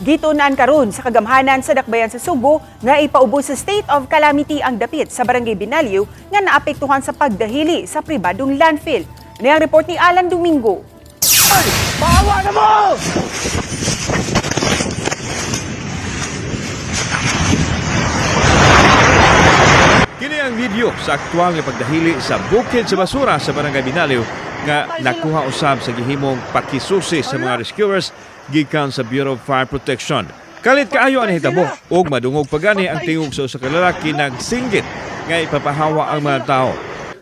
Gitunan karon sa kagamhanan sa dakbayan sa Subo nga ipaubos sa state of calamity ang dapit sa Barangay Binaliw nga naapektuhan sa pagdahili sa pribadong landfill. Niyang report ni Alan Domingo. Bawa na mo! Kini ang video sa aktual nga pagdahili sa bukid sa basura sa Barangay Binaliw nga nakuha usab sa gihimong pakisusi sa mga rescuers gikan sa Bureau of Fire Protection. Kalit kaayo ang hitabo ug madungog pagani ang tingog sa usa ka lalaki nagsinggit nga ipapahawa ang mga tao.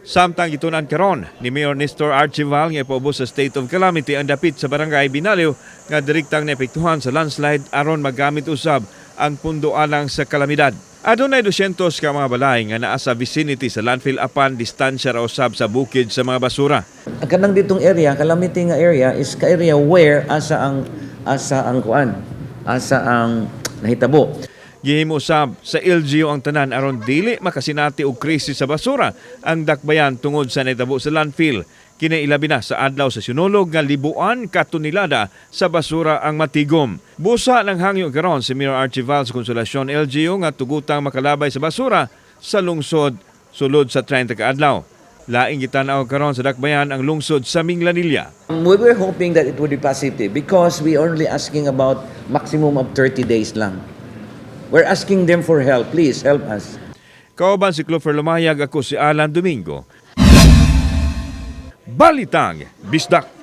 Samtang gitunan karon ni Mayor Nestor Archival nga ipaubos sa state of calamity ang dapit sa Barangay Binaliw nga direktang naepektuhan sa landslide aron magamit usab ang pundo alang sa kalamidad. Adunay 200 ka mga balay nga naa sa vicinity sa landfill apan distansya ra usab sa bukid sa mga basura. Ang kanang ditong area, calamity nga area is ka area where asa ang nahitabo. Gihimo usab sa LGU ang tanan aron dili makasinati og krisis sa basura ang dakbayan tungod sa nahitabo sa landfill. Kini ilabi na sa adlaw sa Sinulog nga libuan ka tonelada sa basura ang matigom. Busa ng hangyo karon si Mayor Archival sa Konsolasyon LGU nga tugutang makalabay sa basura sa lungsod sulod sa 30 ka adlaw. Laing gitanaw karon sa dakbayan ang lungsod sa Minglanilla. We were hoping that it would be positive because we only asking about maximum of 30 days lang. We're asking them for help. Please help us. Kauban si Clover Lumayag, ako si Alan Domingo. Balitang Bisdak.